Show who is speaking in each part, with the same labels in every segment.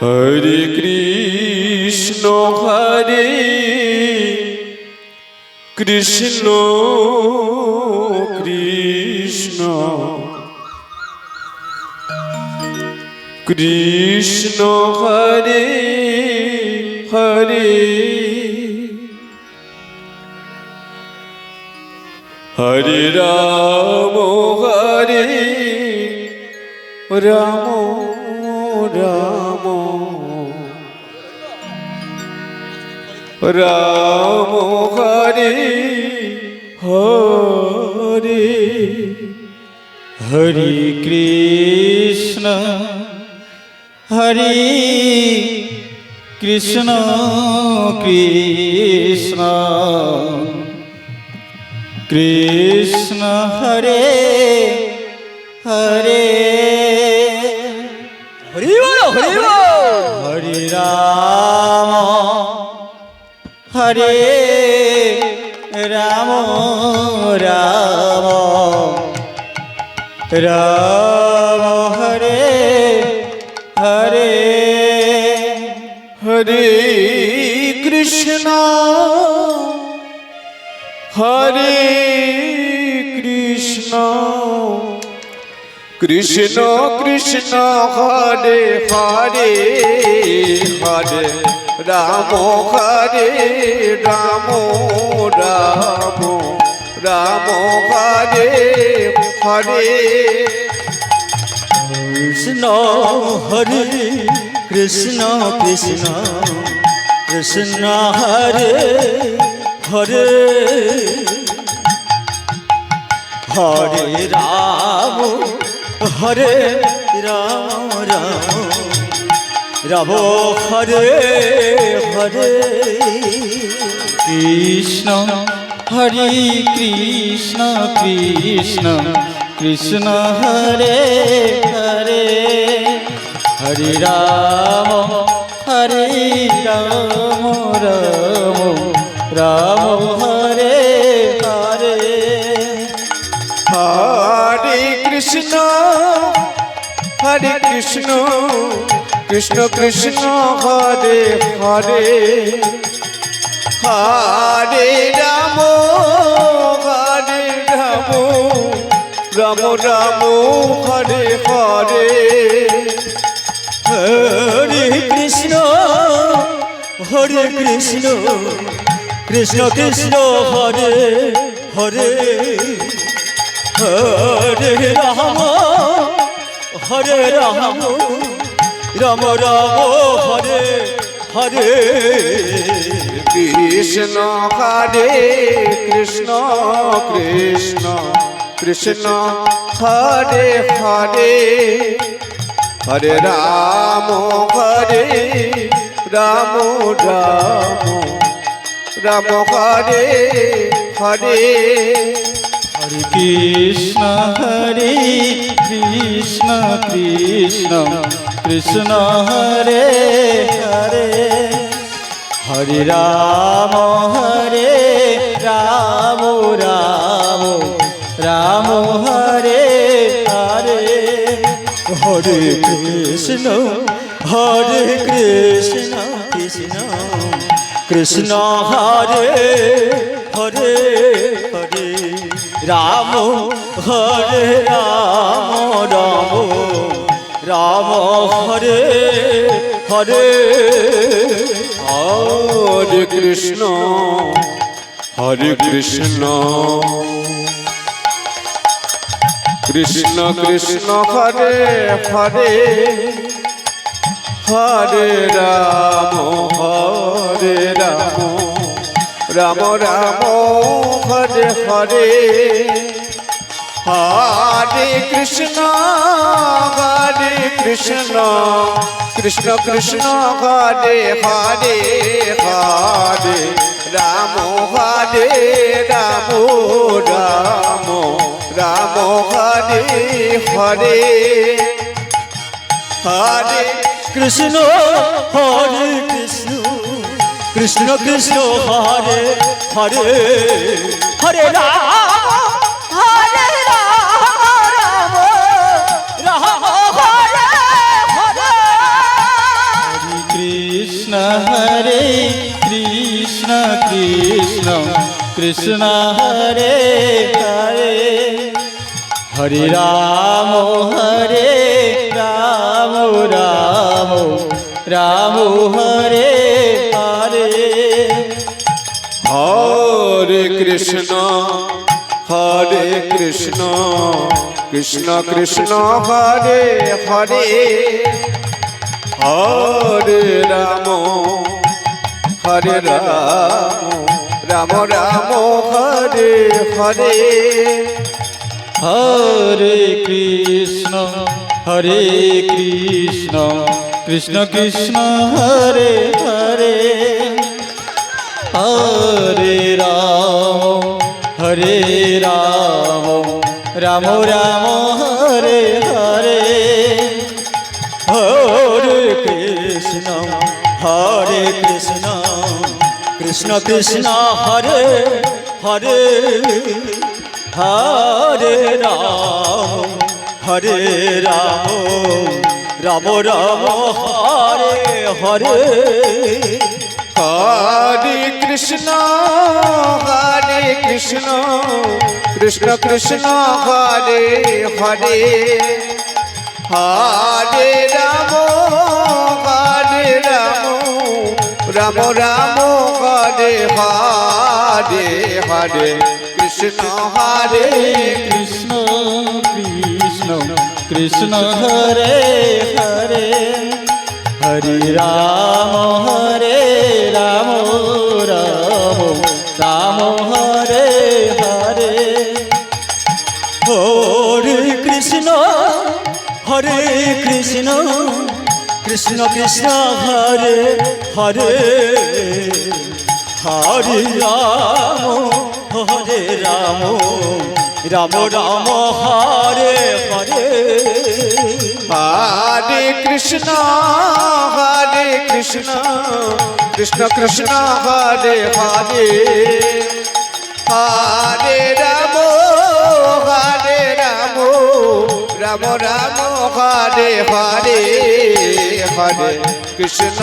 Speaker 1: হরে Krishna Krishna Krishna Krishna Hare Hare Hare Ram Ram Ram Ram Hare Hare
Speaker 2: Hare Krishna হরে Krishna Krishna Krishna Hare Hare Hari বল হরে Ram হরে Ram Ram Ram Hare Hare
Speaker 1: Hare Krishna Krishna Krishna Hare Hare Hare Ram হরে Ram Ram Ram Hare Hare
Speaker 2: Krishna হরে Krishna Krishna Krishna Hare Hare Hare Ram হরে Ram Ram Ram Hare Hare Krishna হরে Krishna Krishna Krishna Hare Hare Hare Ram Ram Ram Hare Hare
Speaker 1: Hare Krishna Krishna Krishna Hare Hare Hare Ram Ram Ram Hare Hare
Speaker 2: Hare Krishna Krishna Krishna Hare Hare Hare Ram Ram Ram Hare Hare
Speaker 1: Krishna হরে Krishna Krishna Krishna Hare Hare Hare Ram Ram Ram Hare Hare
Speaker 2: Hare Krishna Krishna Krishna Hare Hare Hare Ram Ram Ram Hare Hare Hare Krishna Krishna Krishna Hare Hare Hare Ram Ram Hare Hare
Speaker 1: Hare Krishna Krishna Krishna Hare Hare Hare Ram Ram Ram Hare Hare Hare Krishna Krishna Krishna Hare Hare Hare Ram Ram Ram Hare Hare Hare
Speaker 2: Krishna Krishna Krishna Hare Hare Hare Ram হরে Krishna Krishna Krishna Hare Hare Hare Ram Ram Ram Hare Hare
Speaker 1: Hare Krishna Krishna Krishna Hare Hare Hare Ram Ram Ram Hare Hare
Speaker 2: Hare Krishna Krishna Krishna Hare Hare Hare Ram Ram Ram Hare Hare Hare Krishna Krishna Krishna Hare Hare Hare Ram Ram Ram Hare Hare
Speaker 1: Hare Krishna Krishna Krishna Hare Hare Hare Ram Ram Ram Hare Hare Hare Krishna হরে
Speaker 2: Krishna Krishna Krishna Hare Hare Hare Ram Ram Ram Hare Hare Hare Krishna Krishna Krishna Hare Hare Hare Ram Ram Ram Hare Hare
Speaker 1: Hare Krishna Krishna Krishna Hare Hare Hare Ram Ram Ram Hare Hare Hare Krishna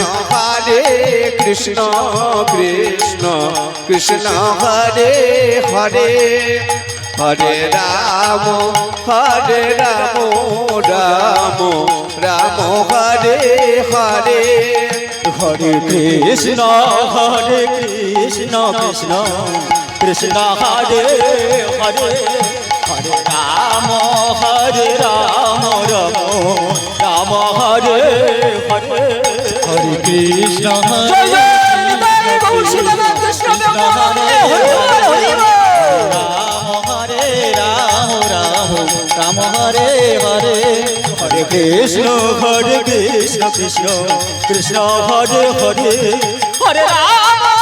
Speaker 1: Krishna Krishna Hare Hare Hare Ram Ram Ram Hare Hare
Speaker 2: Hare Krishna Krishna Krishna Hare Hare Hare Ram Ram Ram Hare Hare Hare Krishna Ram Hare Hare Hare Krishna Krishna Krishna Hare Hare Hare Ram